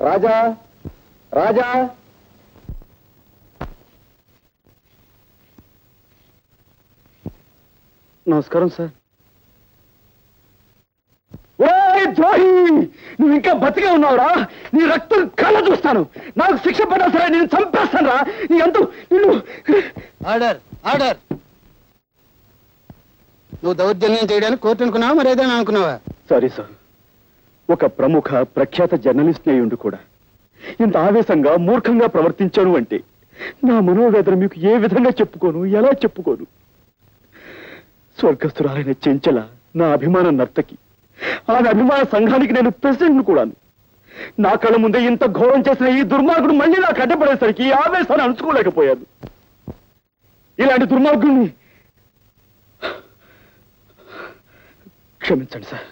రాజా రాజా నమస్కారం సార్. ద్రోహి, నువ్వు ఇంకా బతికే ఉన్నావురా? నీ రక్తం కళ్ళ చూస్తాను. నాకు శిక్ష పడ్డా సరే నేను చంపేస్తాను రా. నీ అంతు నిన్ను. Order order. నువ్వు దౌర్జన్యం చేయడానికి కోర్టు అనుకున్నావా మరి ఏదైనా అనుకున్నావా? సారీ సార్, ఒక ప్రముఖ ప్రఖ్యాత జర్నలిస్ట్ అయ్యుండి కూడా ఇంత ఆవేశంగా మూర్ఖంగా ప్రవర్తించాను అంటే నా మనోవేదన మీకు ఏ విధంగా చెప్పుకోను, ఎలా చెప్పుకోను? స్వర్గస్థురాలైన చెంచల నా అభిమాన నర్తకి, ఆమె అభిమాన సంఘానికి నేను ప్రెసిడెంట్ను కూడాను. నా కళ్ళ ముందే ఇంత ఘోరం చేసిన ఈ దుర్మార్గుడు మళ్ళీ నాకు అడ్డపడేసరికి ఈ ఆవేశాన్ని అణుచుకోలేకపోయాను. ఇలాంటి దుర్మార్గుడిని క్షమించండి సార్.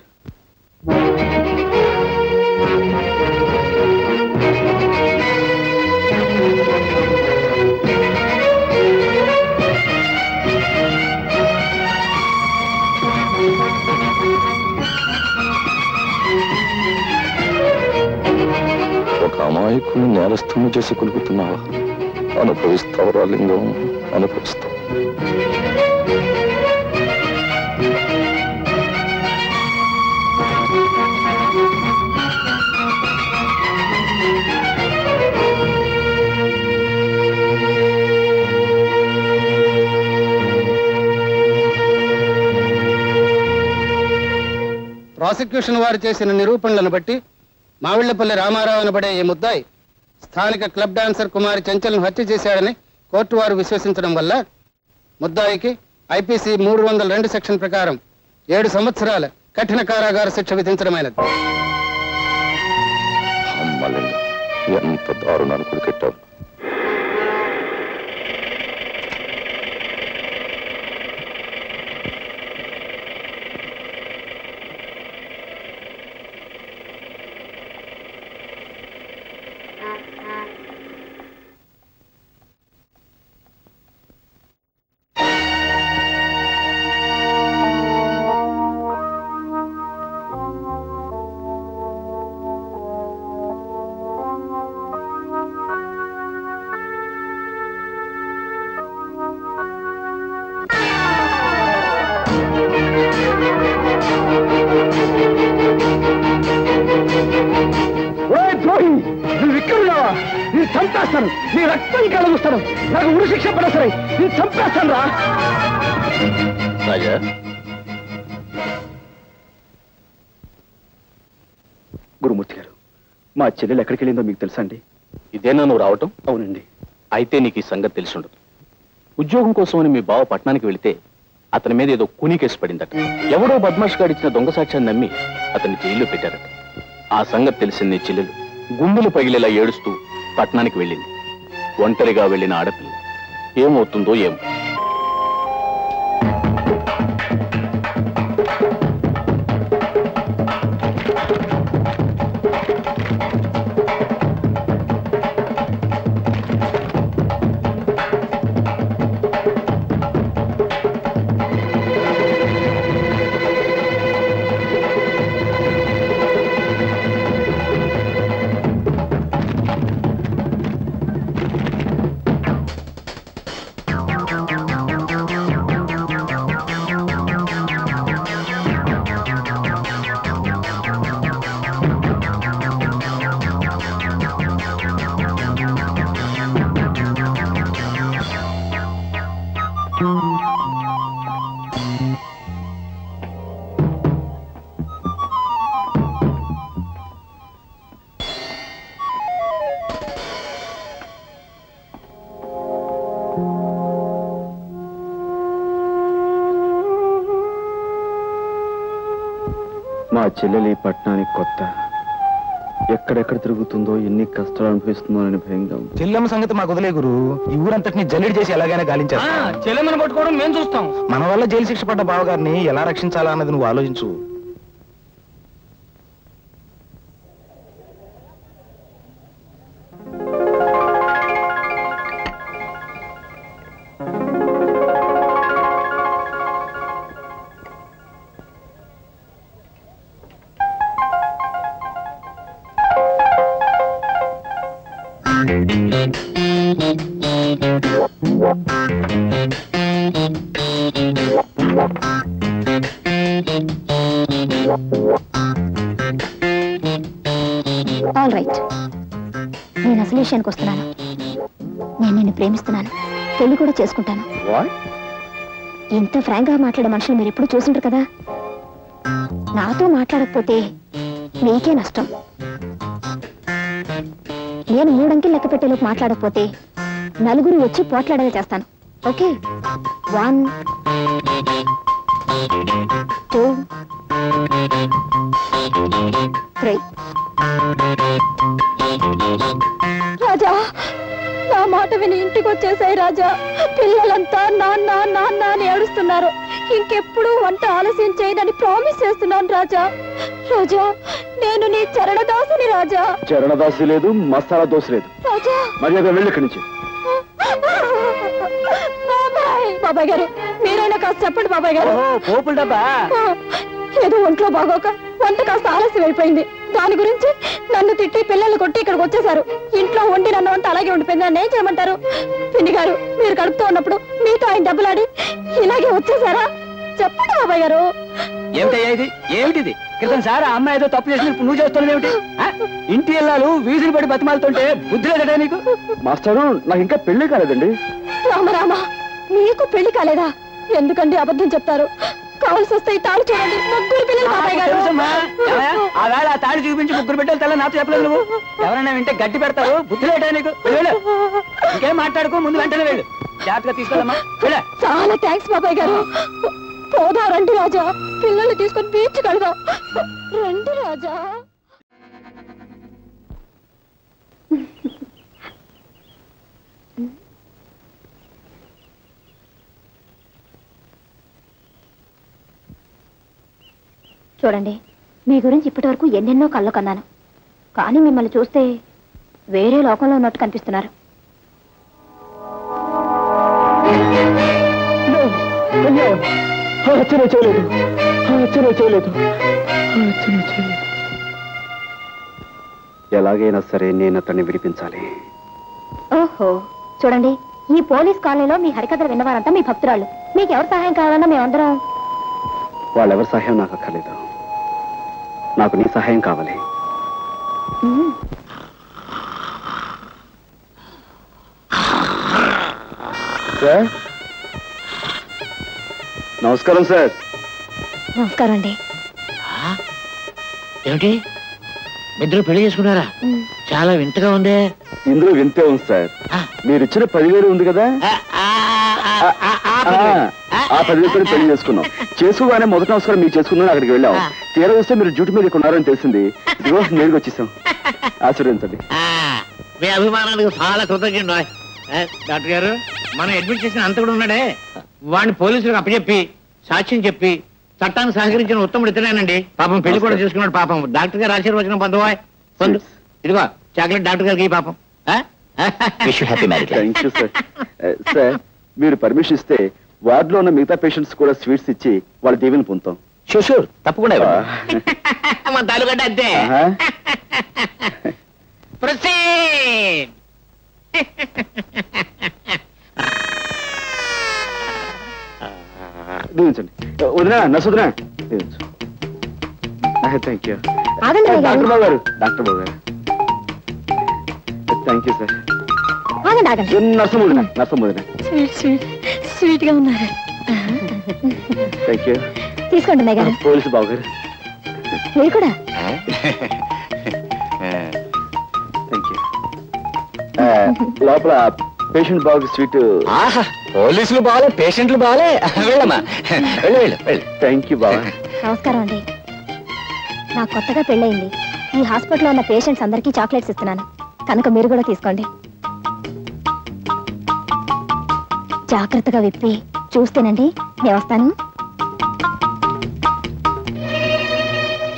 ఒక అమాయకుని నేరస్తుని చేసి కొలుపుతున్నావా? అనుభవిస్తావు లింగం, అనుభవిస్తావు. ప్రాసిక్యూషన్ వారు చేసిన నిరూపణలను బట్టి మావిళ్లపల్లి రామారావు అనబడే ఈ ముద్దాయి స్థానిక క్లబ్ డాన్సర్ కుమారి చెంచల్ను హత్య చేశాడని కోర్టు వారు విశ్వసించడం వల్ల ముద్దాయికి ఐపీసీ 302 సెక్షన్ ప్రకారం 7 సంవత్సరాల కఠిన కారాగార శిక్ష విధించడమైనది. ఎంత దారుణాన్ని కొడుకెట్టారు. నువ్వు ఇక్కడున్నావా? నేను చంపేస్తాను. నీ రక్తం కలుగుస్తాను. నాకు ఉరి శిక్ష పడ సరే నేను చంపేస్తాను రా. రాజా, గురుమూర్తి గారు, మా చెల్లెలు ఎక్కడికి వెళ్ళిందో మీకు తెలుసా అండి? ఇదేనా నువ్వు రావటం? అవునండి. అయితే నీకు ఈ సంగతి తెలిసి ఉండదు. ఉద్యోగం కోసమని మీ బావ పట్టణానికి వెళితే అతని మీద ఏదో కూనీ కేసు పడిందట. ఎవడో బద్మాష్ గాడిచ్చిన దొంగ సాక్ష్యాన్ని నమ్మి అతన్ని జైల్లో పెట్టారట. ఆ సంగతి తెలిసింది నీ చెల్లెలు గుండెలు పగిలేలా ఏడుస్తూ పట్టణానికి వెళ్ళింది. ఒంటరిగా వెళ్ళిన ఆడపిల్ల ఏమవుతుందో ఏమో. మా చెల్లెలి పట్టణానికి కొత్త, ఎక్కడెక్కడ తిరుగుతుందో, ఎన్ని కష్టాలు అనుభవిస్తుందో అని భయంగా ఉంది. చెల్లెమ్మ సంగతి మాకు వదిలే గురు. ఈ ఊరంతటిని జల్లెడి చేసి ఎలాగైనా గాలించారు. చెల్లెమ్మని పట్టుకోవడం మేము చూస్తాం. మన వల్ల జైలు శిక్ష పడ్డ బావగారిని ఎలా రక్షించాలా అన్నది నువ్వు ఆలోచించు. ఆల్ రైట్, నేను అసలు విషయానికి వస్తున్నాను. నేను నిన్ను ప్రేమిస్తున్నాను, పెళ్లి కూడా చేసుకుంటాను. ఇంత ఫ్రాంక్ గా మాట్లాడే మనుషులు మీరు ఎప్పుడు చూసుంటారు కదా. నాతో మాట్లాడకపోతే మీకే నష్టం. నేను 3 అంకెలు లెక్క పెట్టేలోపు మాట్లాడకపోతే నలుగురు వచ్చి పోట్లాడేలా చేస్తాను. ఓకే, 1 2 3. రాజా, నా మాట విని ఇంటికి వచ్చేసాయి రాజా. పిల్లలంతా నాన్న నాన్న అని ఏడుస్తున్నారు. ఇంకెప్పుడు వంట ఆలస్యం చేయనని ప్రామిస్ చేస్తున్నాను రాజా. రాజా, నేను నీ చరణదాసుని రాజా. చరణదాసి లేదు, మసాలా దోశ లేదు. రాజా, మర్యాద వెళ్ళి ఇక్కడి నుంచి. బాబాయ్ గారు, మీరైనా కాస్త చెప్పండి బాబాయ్ గారు. పోపుల డబ్బా ఏదో ఒంట్లో బాగోక వంట కాస్త ఆలస్యం అయిపోయింది. దాని గురించి నన్ను తిట్టి పిల్లలు కొట్టి ఇక్కడికి వచ్చేసారు. ఇంట్లో వండి నన్ను వంట అలాగే ఉండిపోయింది. నన్ను ఏం చేయమంటారు? పిన్ని గారు, మీరు కడుపుతూ ఉన్నప్పుడు మీతో ఆయన దెబ్బలాడి ఇలాగే వచ్చేసారా? చెప్పండి బాబాయ్ గారు. ఏమిటయ్యా ఇది? ఏమిటిది? క్రితం సార్ ఆ అమ్మాయి ఏదో తప్పు చేసిన నువ్వు చేస్తున్నది ఏమిటి? ఇంటి ఇల్లాలు వీధులు పడి బతిమాలుతుంటే బుద్ధి లేదట నీకు? మాస్టారు, నాకు ఇంకా పెళ్లి కాలేదండి. రామరామ, మీకు పెళ్లి కాలేదా? ఎందుకండి అబద్ధం చెప్తారు? కావాల్సి వస్తే ఈ తాళి చూడండి. 3 పిల్లలు బాబాయ్ గారు. ఆ వేళ ఆ తాళి చూపించి 3 బిడ్డలు తెల్ల నాతో చెప్పలేదు నువ్వు. ఎవరైనా వింటే గట్టి పెడతారు. బుద్ధి లేటా నీకు? వెళ్ళు, ఇంకేం మాట్లాడుకో, ముందు వెంటనే వెళ్ళు. జాగ్రత్తగా తీసుకెళ్ళమ్మా. చాలా థ్యాంక్స్ బాబాయ్ గారు. పోదా రండి రాజా, పిల్లల్ని తీసుకొని బీచ్ కడదాం. రండి రాజా. చూడండి, మీ గురించి ఇప్పటి వరకు ఎన్నెన్నో కళ్ళు కన్నాను. కానీ మిమ్మల్ని చూస్తే వేరే లోకంలో ఉన్నట్టు కనిపిస్తున్నారు. ఎలాగైనా సరే నేను అతన్ని విడిపించాలి. ఓహో, చూడండి, ఈ పోలీస్ కాలనీలో మీ హరికథలు విన్నవారంతా మీ భక్తురాళ్ళు. మీకు ఎవరు సహాయం కావాలన్నా మేమందరం. వాళ్ళెవరి సహాయం నాకు అక్కర్లేదు. నాకు నీ సహాయం కావాలి. సార్, నమస్కారం సార్. నమస్కారం అండి. ఏమిటి, ఇద్దరు పెళ్లి చేసుకున్నారా? చాలా వింతగా ఉంది. ఇందులో వింతే ఉంది సార్. మీరు ఇచ్చిన 10,000 ఉంది కదా, ఆ 10,000 పెళ్లి చేసుకున్నాం. చేసుకోగానే మొదటి నమస్కారం మీరు చేసుకున్నాను. అక్కడికి వెళ్ళాం. తీరా వస్తే మీరు డ్యూటీ మీద ఉన్నారని తెలిసింది. ఇదిగో నేరుగా వచ్చేసాం. ఆశీర్వదించండి. మీ అభిమానానికి చాలా కృతజ్ఞ. డాక్టర్ గారు, మనం అడ్మిట్ చేసిన అంత కూడా ఉన్నాడే, వాడిని పోలీసులకు అప్పచెప్పి సాక్ష్యం చెప్పి చట్టాన్ని సహకరించిన ఉత్తముడు ఇతనేనండి. పాపం పెళ్లి కూడా చేసుకున్నాడు. పాపం డాక్టర్ గారు ఆశీర్వచనం పొందు. ఇదిగో చాక్లెట్ డాక్టర్ గారికి ఈ పాపం. Thank you sir. సార్, మీరు పర్మిషన్ ఇస్తే వార్డులో ఉన్న మిగతా పేషెంట్స్ కూడా స్వీట్స్ ఇచ్చి వాళ్ళ దీవెని పొందుతాం. షూర్, తప్పకుండా. మన తాలూకంటే అంతే. ప్రొసీడ్. దీవించండి. వదినా, నసుదినా. Thank you. డాక్టర్ బాబు గారు, డాక్టర్ బాబు గారు, థ్యాంక్ యూ సార్. నర్సం వదినా, నర్సం వదినా. స్వీట్ గా ఉన్నారు. Thank you. తీసుకోండి గారు. పోలీసు బాబు గారు, మీరు కూడా. Thank you. లోపల పేషెంట్ బాబుకి స్వీట్. పోలీసులు బాగాలే, పేషెంట్లు బాగాలే. వెళ్ళమ్మా, వెళ్ళు వెళ్ళు వెళ్ళు. థ్యాంక్ యూ బాబా. నమస్కారం అండి. నాకు కొత్తగా పెళ్ళయింది. ఈ హాస్పిటల్లో ఉన్న పేషెంట్స్ అందరికీ చాక్లెట్స్ ఇస్తున్నాను, కనుక మీరు కూడా తీసుకోండి. జాగ్రత్తగా విప్పి చూస్తేనండి. నేను వస్తాను.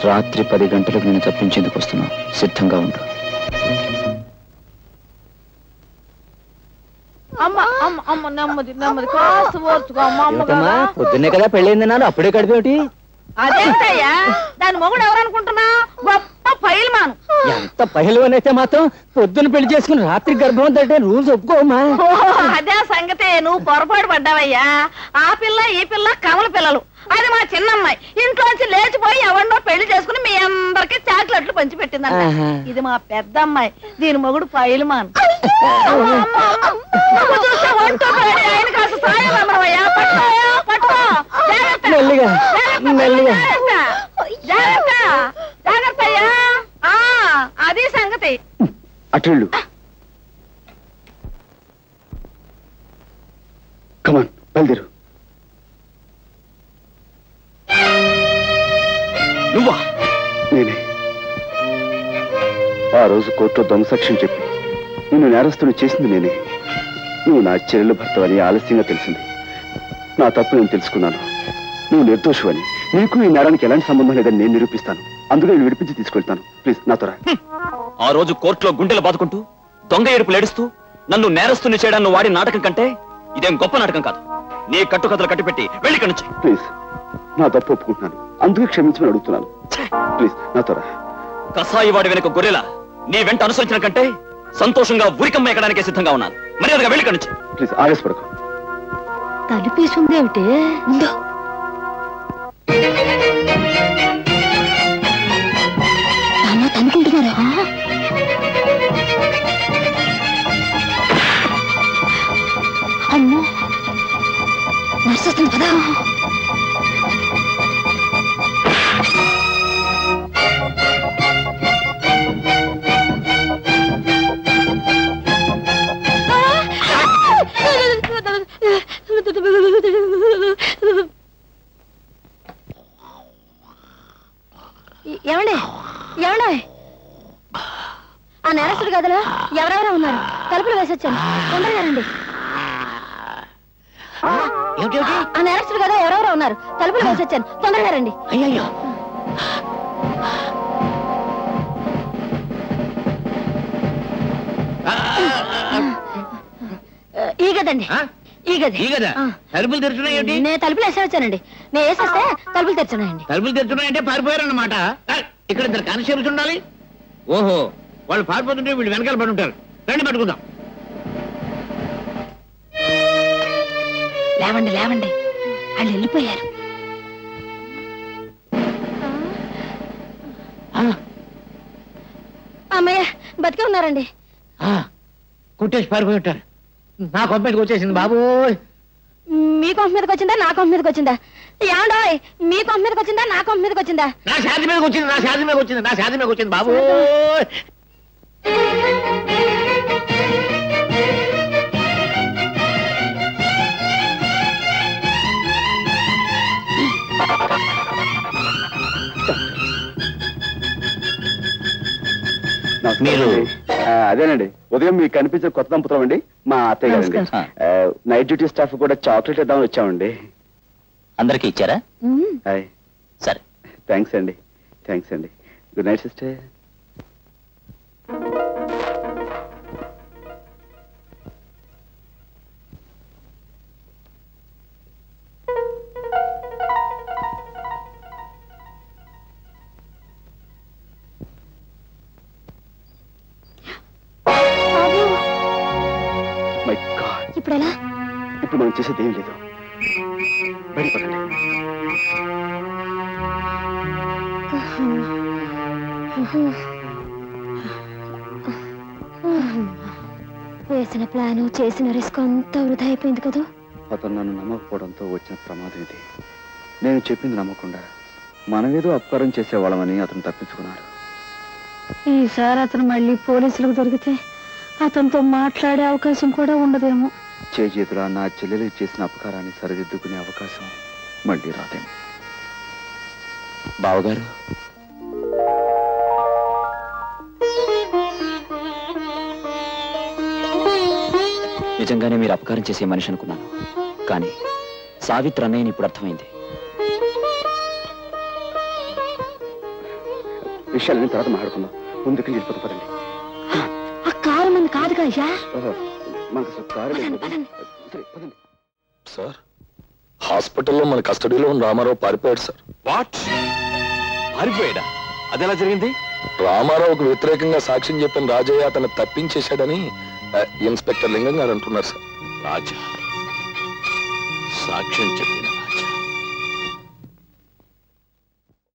రాత్రి 10 గంటలకు నేను తప్పించేందుకు వస్తున్నా. సిద్ధంగా ఉండు. నెమ్మది కాస్త ఓర్చుకో. పొద్దున్నే కదా పెళ్ళైంది నాన్న, అప్పుడే కడిపేమిటి? అదేంటయ్యా దాని మొగుడు ఎవరనుకుంటున్నా గొప్ప పైల్మాను. ఎంత పహిల్వాన్ అయితే మాత్రం పొద్దున పెళ్లి చేసుకుని రాత్రి గర్భం అంటే రూల్స్ ఒప్పుకోమా? అదే సంగతే, నువ్వు పొరపాటు పడ్డావయ్యా. ఆ పిల్ల ఈ పిల్ల కమల పిల్లలు. అది మా చిన్నమ్మాయి ఇంట్లోంచి లేచిపోయి ఎవరినో పెళ్లి చేసుకుని మీ అందరికి చాక్లెట్లు పంచి పెట్టిందంట. ఇది మా పెద్ద అమ్మాయి, దీని మొగుడు పైల్మాన్. ఆయన కాస్త సాయం అమ్మవయ్యా. పట్టుకోయా పట్టుకో, మెల్లిగా మెల్లిగా. జాగ్రత్త జాగ్రత్త అయ్యా. అది సంగతి. అటెళ్ళు. కమాన్ బయలుదేరు. నువ్వా? నేనే. ఆ రోజు కోర్టులో దొంగ సాక్ష్యం చెప్పి నిన్ను నేరస్తుడు చేసింది నేనే. నువ్వు నా చెల్లెలు భర్తవని ఆలస్యంగా తెలిసింది. నా తప్పు నేను తెలుసుకున్నాను. నువ్వు నిర్దోషువని, నీకు ఈ నేరానికి ఎలాంటి సంబంధం లేదని నేను నిరూపిస్తాను. అందుకే నేను విడిపించి తీసుకెళ్తాను. ప్లీజ్ నాతో రా. ఆ రోజు కోర్టులో గుండెలు బాదుకుంటూ దొంగ ఏడుపులు ఏడుస్తూ నన్ను నేరస్తుని చేయడాన్ని వాడి నాటకం కంటే ఇదేం గొప్ప నాటకం కాదు. నీ కట్టుకథలు కట్టిపెట్టి వెళ్ళి ఇక్కడి నుంచి. ప్లీజ్, నా తప్పు ఒప్పుకుంటున్నాను. అందుకే క్షమించమని అడుగుతున్నాను. ప్లీజ్ నాతో రా. కసాయి వాడి వెనుక గొర్రెలా నీ వెంట అనుసరించిన కంటే సంతోషంగా ఉరికమ్మ ఎక్కడానికే సిద్ధంగా ఉన్నాను. మర్యాదగా వెళ్ళి ఇక్కడి నుంచి. ప్లీజ్ ఆవేశపడకు. తలుపేసుంది ఏమిటి? అనుకుంటున్నారా? అమ్మో, నర్సు వస్తుంది కదా. ఏమండి ఏమండి, ఆ నేరస్తుడి గదిలో ఎవరెవరో ఉన్నారు. తలుపులు వేసొచ్చాను, తొందరగా రండి. ఆ నేరస్తుడి గదిలో ఎవరెవరో ఉన్నారు. తలుపులు వేసొచ్చాను, తొందరగా రండి. అయ్యో ఈ గదండి, ఈ గది. ఈ కదా తలుపులు తెరుచున్నాయేంటి? నేను తలుపులు వేసొచ్చానండి. నేను వేసేస్తే తలుపులు తెరుచున్నాయండి. తలుపులు తెరుచున్నాయంటే పారిపోయారన్నమాట. ఇక్కడ ఇద్దరు కానిస్టేబుల్స్ ఉండాలి. ఓహో, వాళ్ళు పారిపోతుంటే వీళ్ళు వెనకాల పడి ఉంటారు. రండి పట్టుకుందాం. లేవండి లేవండి, వాళ్ళు వెళ్ళిపోయారు. అమ్మయ్య, బతికే ఉన్నారండి. కుట్టేసి పారిపోయి ఉంటారు. నా కొంపటికి వచ్చేసింది బాబు. మీ కొంప మీదకి వచ్చిందా నా కొంప మీదకి వచ్చిందా? ఏమండోయ్, మీ కొంప మీదకి వచ్చిందా నా కొంప మీదకి వచ్చిందా? నా శాది మీదకి వచ్చింది, నా శాది మీదకి వచ్చింది, నా శాది మీదకి వచ్చింది బాబు. మీరు అదేనండి, ఉదయం మీకు కనిపించే కొత్త దంపతులం అండి, మా అత్తయ్య గారండి. నైట్ డ్యూటీ స్టాఫ్ కూడా చాక్లెట్ ఇద్దామని వచ్చామండి. అందరికీ ఇచ్చారా? హాయ్. సరే, థ్యాంక్స్ అండి. థ్యాంక్స్ అండి. Good night sister. My God, ఇప్పుడు ఎలా? ఇప్పుడు మనం చేసేది ఏం లేదు. బయటపడండి. వేసిన ప్లాను, చేసిన రిస్క్ అంతా వృధా అయిపోయింది కదా. అతను నన్ను నమ్మకపోవడంతో వచ్చిన ప్రమాదం ఇది. నేను చెప్పింది నమ్మకుండా మనమేదో అపకారం చేసేవాళ్ళమని అతను తప్పించుకున్నాడు. ఈసారి అతను మళ్ళీ పోలీసులకు దొరికితే అతనితో మాట్లాడే అవకాశం కూడా ఉండదేమో. చేతులా నా చెల్లెలు చేసిన అపకారాన్ని సరిదిద్దుకునే అవకాశం మళ్ళీ రాదేమో. బావగారు, నిజంగానే మీరు అపకారం చేసే మనిషి అనుకున్నాను. కానీ సావిత్రి అన్నయ్యని ఇప్పుడు అర్థమైంది. విషయాలన్నీ తర్వాత మాట్లాడుకుందాం. ముందుకు వెళ్ళిపోతుందండి. ఆ కారు మంది కాదుగా అయ్యా. మనకు అసలు కారు లేదు. సరే పదండి. సార్, హాస్పిటల్లో మన కస్టడీలో ఉన్న రామారావు పారిపోయాడు సార్. వాట్? పారిపోయాడా? అదెలా జరిగింది? రామారావుకు వ్యతిరేకంగా సాక్ష్యం చెప్పిన రాజయ్య అతను తప్పించేశాడని ఇన్స్పెక్టర్ లింగం గారు అంటున్నారు సార్. రాజా, సాక్ష్యం చెప్పిన రాజా.